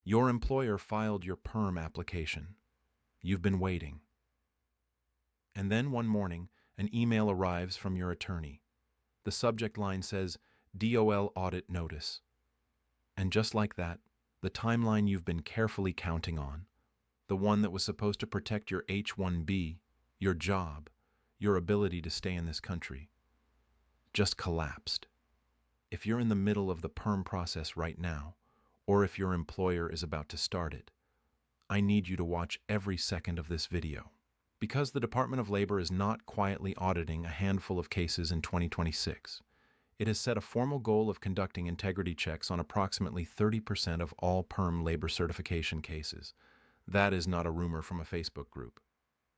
Your employer filed your PERM application. You've been waiting. And then one morning, an email arrives from your attorney. The subject line says, DOL audit notice. And just like that, the timeline you've been carefully counting on, the one that was supposed to protect your H-1B, your job, your ability to stay in this country, just collapsed. If you're in the middle of the PERM process right now, or if your employer is about to start it, I need you to watch every second of this video. Because the Department of Labor is not quietly auditing a handful of cases in 2026, it has set a formal goal of conducting integrity checks on approximately 30% of all PERM labor certification cases. That is not a rumor from a Facebook group.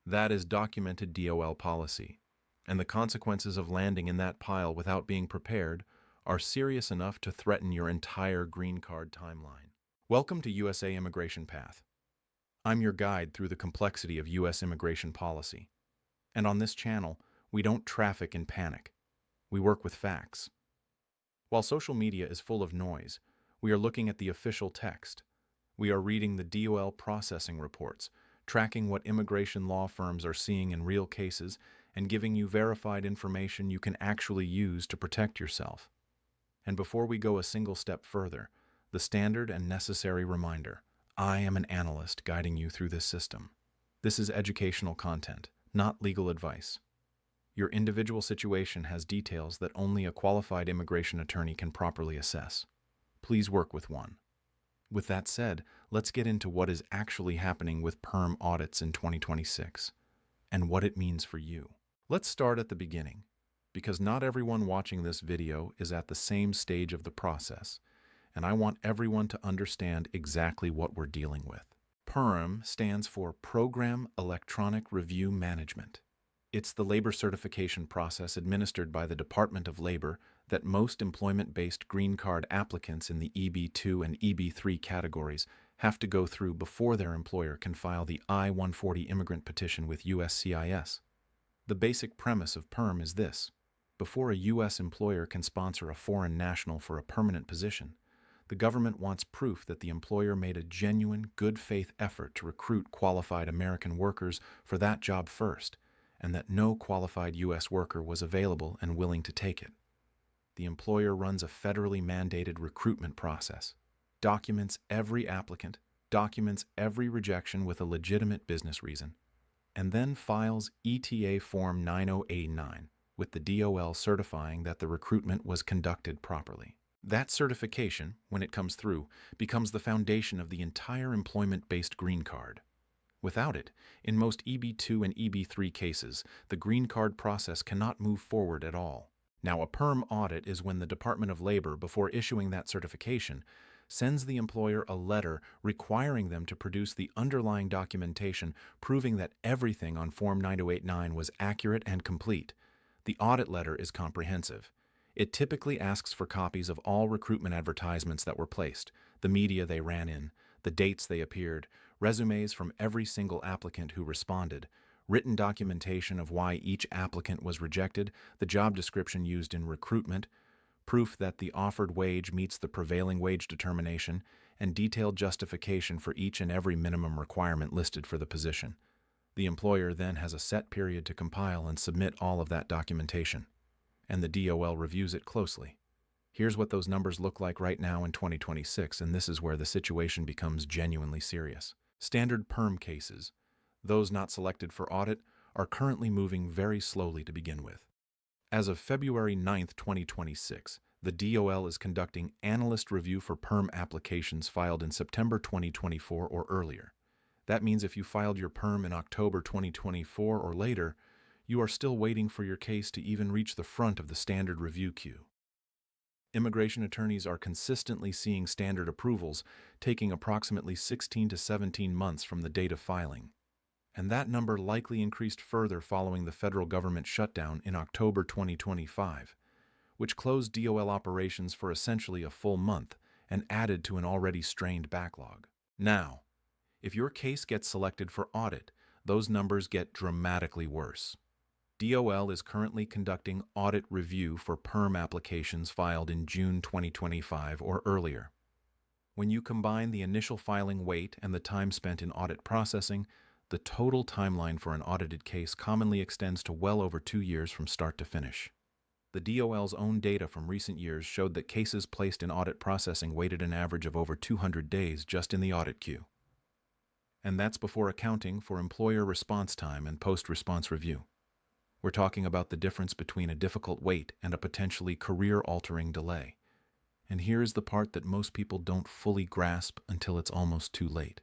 That is documented DOL policy, and the consequences of landing in that pile without being prepared are serious enough to threaten your entire green card timeline. Welcome to USA Immigration Path. I'm your guide through the complexity of U.S. immigration policy. And on this channel, we don't traffic in panic. We work with facts. While social media is full of noise, we are looking at the official text. We are reading the DOL processing reports, tracking what immigration law firms are seeing in real cases, and giving you verified information you can actually use to protect yourself. And before we go a single step further, the standard and necessary reminder: I am an analyst guiding you through this system. This is educational content, not legal advice. Your individual situation has details that only a qualified immigration attorney can properly assess. Please work with one. With that said, let's get into what is actually happening with PERM audits in 2026 and what it means for you. Let's start at the beginning, because not everyone watching this video is at the same stage of the process, and I want everyone to understand exactly what we're dealing with. PERM stands for Program Electronic Review Management. It's the labor certification process administered by the Department of Labor that most employment-based green card applicants in the EB2 and EB3 categories have to go through before their employer can file the I-140 immigrant petition with USCIS. The basic premise of PERM is this: before a U.S. employer can sponsor a foreign national for a permanent position, the government wants proof that the employer made a genuine, good-faith effort to recruit qualified American workers for that job first, and that no qualified U.S. worker was available and willing to take it. The employer runs a federally mandated recruitment process, documents every applicant, documents every rejection with a legitimate business reason, and then files ETA Form 9089 with the DOL certifying that the recruitment was conducted properly. That certification, when it comes through, becomes the foundation of the entire employment-based green card. Without it, in most EB2 and EB3 cases, the green card process cannot move forward at all. Now, a PERM audit is when the Department of Labor, before issuing that certification, sends the employer a letter requiring them to produce the underlying documentation proving that everything on Form 9089 was accurate and complete. The audit letter is comprehensive. It typically asks for copies of all recruitment advertisements that were placed, the media they ran in, the dates they appeared, resumes from every single applicant who responded, written documentation of why each applicant was rejected, the job description used in recruitment, proof that the offered wage meets the prevailing wage determination, and detailed justification for each and every minimum requirement listed for the position. The employer then has a set period to compile and submit all of that documentation, and the DOL reviews it closely. Here's what those numbers look like right now in 2026, and this is where the situation becomes genuinely serious. Standard PERM cases, those not selected for audit, are currently moving very slowly to begin with. As of February 9, 2026, the DOL is conducting analyst review for PERM applications filed in September 2024 or earlier. That means if you filed your PERM in October 2024 or later, you are still waiting for your case to even reach the front of the standard review queue. Immigration attorneys are consistently seeing standard approvals taking approximately 16 to 17 months from the date of filing. And that number likely increased further following the federal government shutdown in October 2025, which closed DOL operations for essentially a full month and added to an already strained backlog. Now, if your case gets selected for audit, those numbers get dramatically worse. DOL is currently conducting audit review for PERM applications filed in June 2025 or earlier. When you combine the initial filing wait and the time spent in audit processing, the total timeline for an audited case commonly extends to well over 2 years from start to finish. The DOL's own data from recent years showed that cases placed in audit processing waited an average of over 200 days just in the audit queue. And that's before accounting for employer response time and post-response review. We're talking about the difference between a difficult wait and a potentially career-altering delay. And here's the part that most people don't fully grasp until it's almost too late.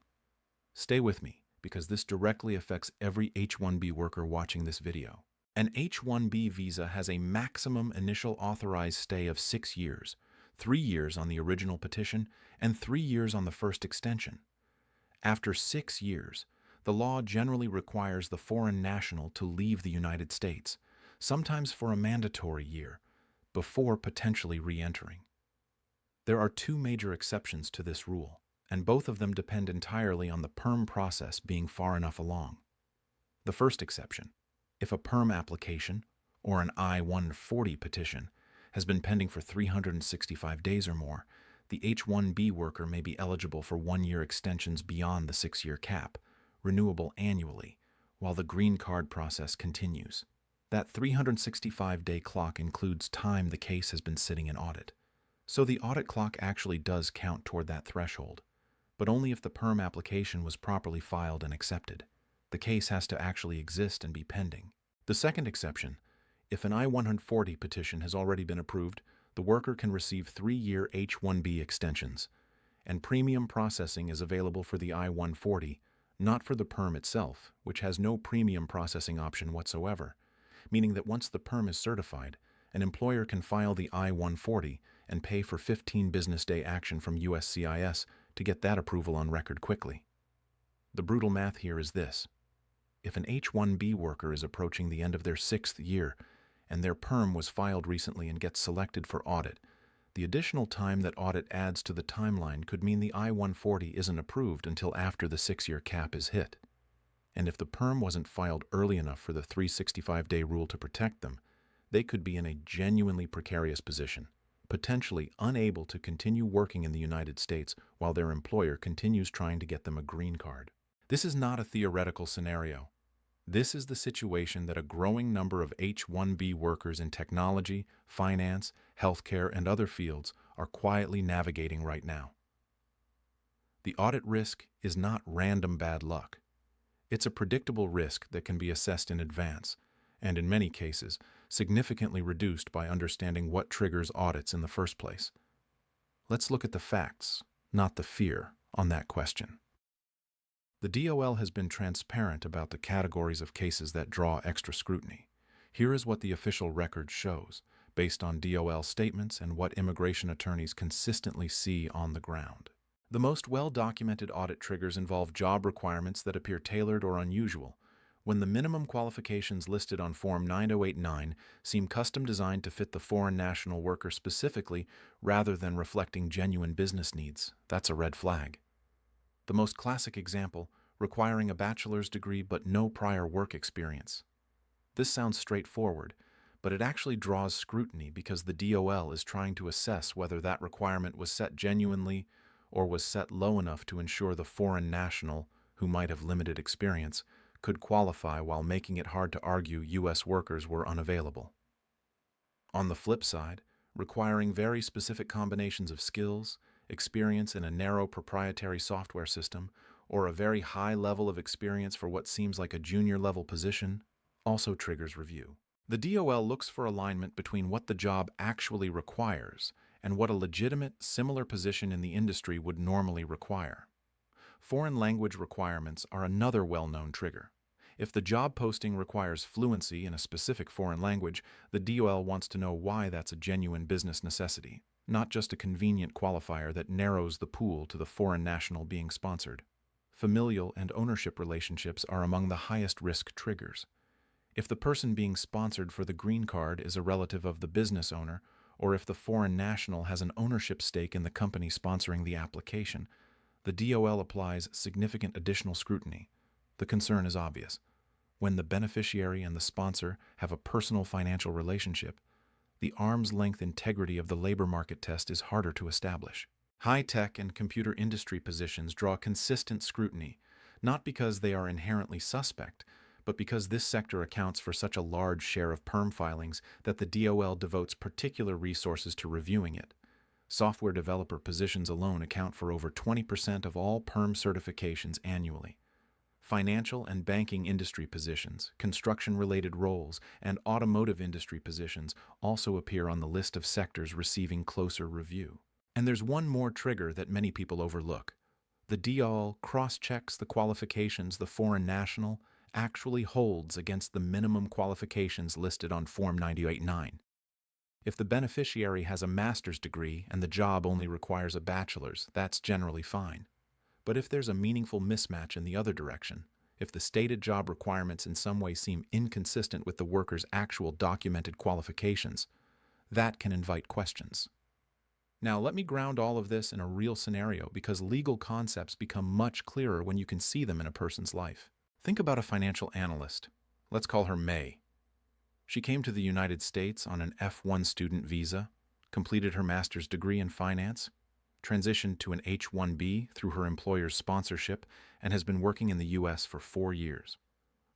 Stay with me, because this directly affects every H-1B worker watching this video. An H-1B visa has a maximum initial authorized stay of 6 years, 3 years on the original petition, and 3 years on the first extension. After 6 years, the law generally requires the foreign national to leave the United States, sometimes for a mandatory year, before potentially re-entering. There are 2 major exceptions to this rule, and both of them depend entirely on the PERM process being far enough along. The first exception: if a PERM application, or an I-140 petition, has been pending for 365 days or more, the H-1B worker may be eligible for 1-year extensions beyond the 6-year cap, renewable annually, while the green card process continues. That 365-day clock includes time the case has been sitting in audit. So the audit clock actually does count toward that threshold, but only if the PERM application was properly filed and accepted. The case has to actually exist and be pending. The second exception: if an I-140 petition has already been approved, the worker can receive 3-year H-1B extensions, and premium processing is available for the I-140, not for the PERM itself, which has no premium processing option whatsoever, meaning that once the PERM is certified, an employer can file the I-140 and pay for 15 business day action from USCIS to get that approval on record quickly. The brutal math here is this: if an H-1B worker is approaching the end of their 6th year and their PERM was filed recently and gets selected for audit, the additional time that audit adds to the timeline could mean the I-140 isn't approved until after the 6-year cap is hit. And if the PERM wasn't filed early enough for the 365-day rule to protect them, they could be in a genuinely precarious position, potentially unable to continue working in the United States while their employer continues trying to get them a green card. This is not a theoretical scenario. This is the situation that a growing number of H-1B workers in technology, finance, healthcare, and other fields are quietly navigating right now. The audit risk is not random bad luck. It's a predictable risk that can be assessed in advance, and in many cases, significantly reduced by understanding what triggers audits in the first place. Let's look at the facts, not the fear, on that question. The DOL has been transparent about the categories of cases that draw extra scrutiny. Here is what the official record shows, based on DOL statements and what immigration attorneys consistently see on the ground. The most well-documented audit triggers involve job requirements that appear tailored or unusual, when the minimum qualifications listed on Form 9089 seem custom-designed to fit the foreign national worker specifically rather than reflecting genuine business needs. That's a red flag. The most classic example, requiring a bachelor's degree but no prior work experience. This sounds straightforward, but it actually draws scrutiny because the DOL is trying to assess whether that requirement was set genuinely or was set low enough to ensure the foreign national, who might have limited experience, could qualify while making it hard to argue U.S. workers were unavailable. On the flip side, requiring very specific combinations of skills, experience in a narrow proprietary software system, or a very high level of experience for what seems like a junior-level position, also triggers review. The DOL looks for alignment between what the job actually requires and what a legitimate, similar position in the industry would normally require. Foreign language requirements are another well-known trigger. If the job posting requires fluency in a specific foreign language, the DOL wants to know why that's a genuine business necessity, not just a convenient qualifier that narrows the pool to the foreign national being sponsored. Familial and ownership relationships are among the highest risk triggers. If the person being sponsored for the green card is a relative of the business owner, or if the foreign national has an ownership stake in the company sponsoring the application, the DOL applies significant additional scrutiny. The concern is obvious. When the beneficiary and the sponsor have a personal financial relationship, the arm's-length integrity of the labor market test is harder to establish. High-tech and computer industry positions draw consistent scrutiny, not because they are inherently suspect, but because this sector accounts for such a large share of PERM filings that the DOL devotes particular resources to reviewing it. Software developer positions alone account for over 20% of all PERM certifications annually. Financial and banking industry positions, construction-related roles, and automotive industry positions also appear on the list of sectors receiving closer review. And there's one more trigger that many people overlook. The DOL cross-checks the qualifications the foreign national actually holds against the minimum qualifications listed on Form 989. If the beneficiary has a master's degree and the job only requires a bachelor's, that's generally fine. But if there's a meaningful mismatch in the other direction, if the stated job requirements in some way seem inconsistent with the worker's actual documented qualifications, that can invite questions. Now, let me ground all of this in a real scenario because legal concepts become much clearer when you can see them in a person's life. Think about a financial analyst. Let's call her May. She came to the United States on an F1 student visa, completed her master's degree in finance, transitioned to an H-1B through her employer's sponsorship, and has been working in the U.S. for 4 years.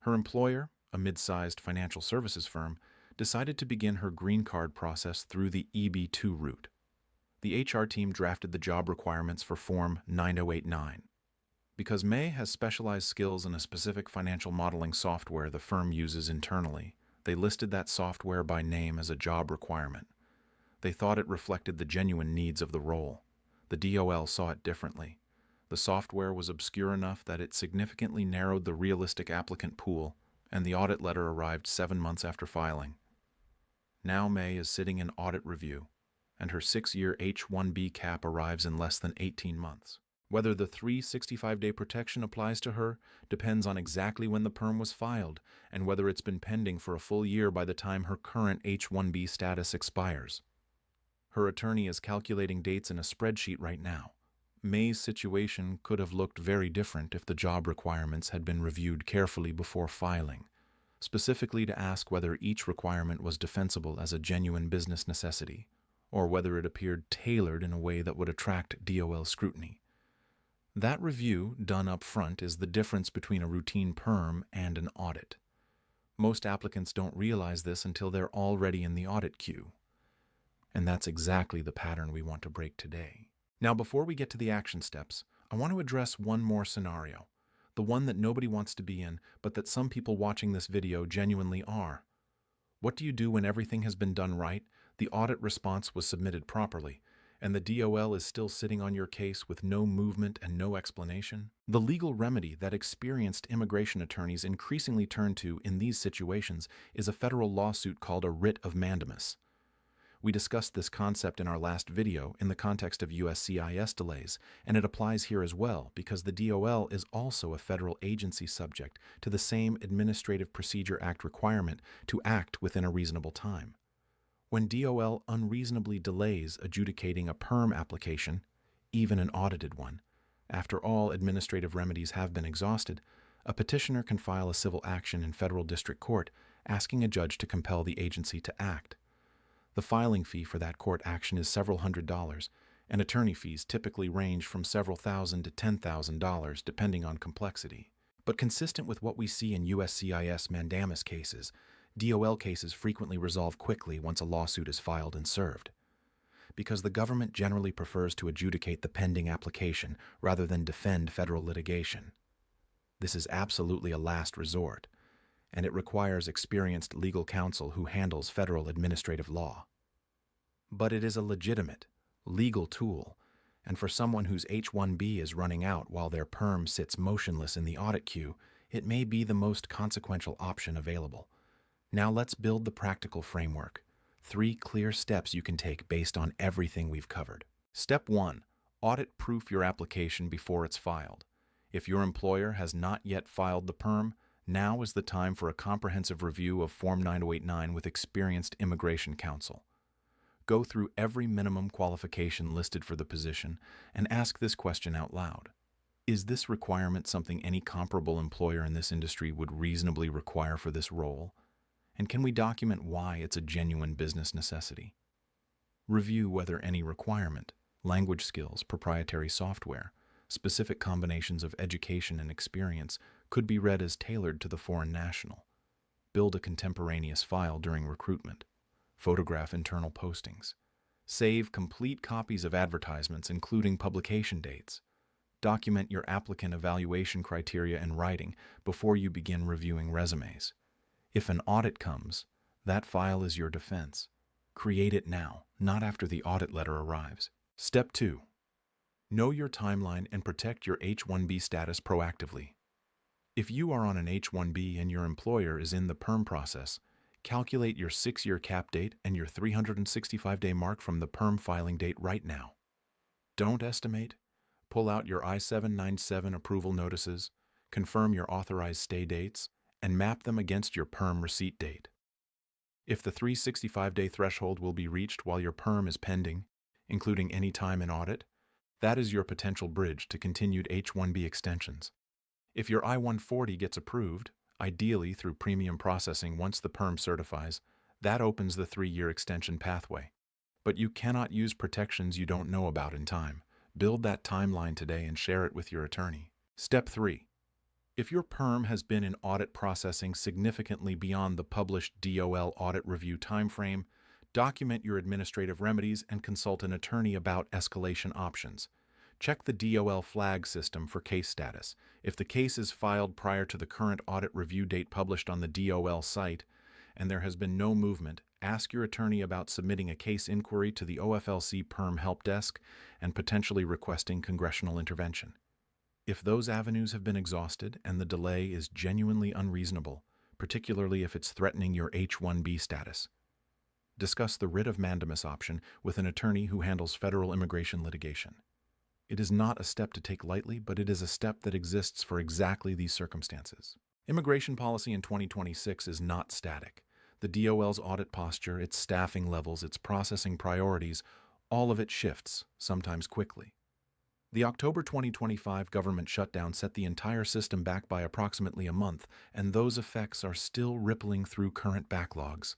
Her employer, a mid-sized financial services firm, decided to begin her green card process through the EB-2 route. The HR team drafted the job requirements for Form 9089. Because May has specialized skills in a specific financial modeling software the firm uses internally, they listed that software by name as a job requirement. They thought it reflected the genuine needs of the role. The DOL saw it differently. The software was obscure enough that it significantly narrowed the realistic applicant pool, and the audit letter arrived 7 months after filing. Now May is sitting in audit review, and her 6-year H-1B cap arrives in less than 18 months. Whether the 365-day protection applies to her depends on exactly when the PERM was filed and whether it's been pending for a full year by the time her current H-1B status expires. Her attorney is calculating dates in a spreadsheet right now. May's situation could have looked very different if the job requirements had been reviewed carefully before filing, specifically to ask whether each requirement was defensible as a genuine business necessity, or whether it appeared tailored in a way that would attract DOL scrutiny. That review, done up front, is the difference between a routine PERM and an audit. Most applicants don't realize this until they're already in the audit queue. And that's exactly the pattern we want to break today. Now, before we get to the action steps, I want to address one more scenario, the one that nobody wants to be in, but that some people watching this video genuinely are. What do you do when everything has been done right, the audit response was submitted properly, and the DOL is still sitting on your case with no movement and no explanation? The legal remedy that experienced immigration attorneys increasingly turn to in these situations is a federal lawsuit called a writ of mandamus. We discussed this concept in our last video in the context of USCIS delays, and it applies here as well because the DOL is also a federal agency subject to the same Administrative Procedure Act requirement to act within a reasonable time. When DOL unreasonably delays adjudicating a PERM application, even an audited one, after all administrative remedies have been exhausted, a petitioner can file a civil action in federal district court asking a judge to compel the agency to act. The filing fee for that court action is several $100s, and attorney fees typically range from several thousand to $10,000 depending on complexity. But consistent with what we see in USCIS mandamus cases, DOL cases frequently resolve quickly once a lawsuit is filed and served. Because the government generally prefers to adjudicate the pending application rather than defend federal litigation. This is absolutely a last resort, and it requires experienced legal counsel who handles federal administrative law. But it is a legitimate, legal tool, and for someone whose H-1B is running out while their PERM sits motionless in the audit queue, it may be the most consequential option available. Now let's build the practical framework. 3 clear steps you can take based on everything we've covered. Step 1. Audit-proof your application before it's filed. If your employer has not yet filed the PERM, now is the time for a comprehensive review of Form 9089 with experienced immigration counsel. Go through every minimum qualification listed for the position and ask this question out loud. Is this requirement something any comparable employer in this industry would reasonably require for this role? And can we document why it's a genuine business necessity? Review whether any requirement, Language skills, proprietary software, specific combinations of education and experience could be read as tailored to the foreign national. Build a contemporaneous file during recruitment. Photograph internal postings. Save complete copies of advertisements, including publication dates. Document your applicant evaluation criteria in writing before you begin reviewing resumes. If an audit comes, that file is your defense. Create it now, not after the audit letter arrives. Step 2. Know your timeline and protect your H-1B status proactively. If you are on an H-1B and your employer is in the PERM process, calculate your 6-year cap date and your 365-day mark from the PERM filing date right now. Don't estimate. Pull out your I-797 approval notices, confirm your authorized stay dates, and map them against your PERM receipt date. If the 365-day threshold will be reached while your PERM is pending, including any time in audit, that is your potential bridge to continued H-1B extensions. If your I-140 gets approved, ideally through premium processing once the PERM certifies, that opens the 3-year extension pathway. But you cannot use protections you don't know about in time. Build that timeline today and share it with your attorney. Step 3. If your PERM has been in audit processing significantly beyond the published DOL audit review timeframe, document your administrative remedies and consult an attorney about escalation options. Check the DOL flag system for case status. If the case is filed prior to the current audit review date published on the DOL site and there has been no movement, ask your attorney about submitting a case inquiry to the OFLC PERM Help Desk and potentially requesting congressional intervention. If those avenues have been exhausted and the delay is genuinely unreasonable, particularly if it's threatening your H-1B status, discuss the writ of mandamus option with an attorney who handles federal immigration litigation. It is not a step to take lightly, but it is a step that exists for exactly these circumstances. Immigration policy in 2026 is not static. The DOL's audit posture, its staffing levels, its processing priorities, all of it shifts, sometimes quickly. The October 2025 government shutdown set the entire system back by approximately a month, and those effects are still rippling through current backlogs.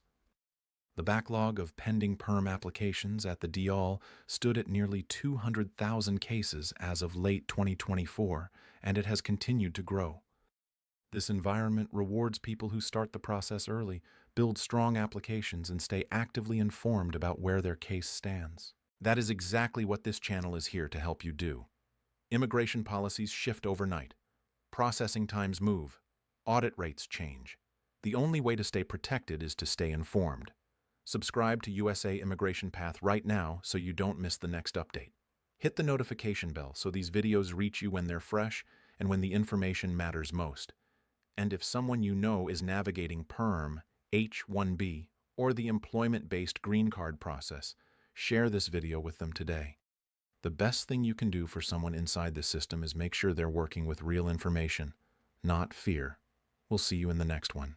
The backlog of pending PERM applications at the DOL stood at nearly 200,000 cases as of late 2024, and it has continued to grow. This environment rewards people who start the process early, build strong applications, and stay actively informed about where their case stands. That is exactly what this channel is here to help you do. Immigration policies shift overnight. Processing times move. Audit rates change. The only way to stay protected is to stay informed. Subscribe to USA Immigration Path right now so you don't miss the next update. Hit the notification bell so these videos reach you when they're fresh and when the information matters most. And if someone you know is navigating PERM, H-1B, or the employment-based green card process, share this video with them today. The best thing you can do for someone inside the system is make sure they're working with real information, not fear. We'll see you in the next one.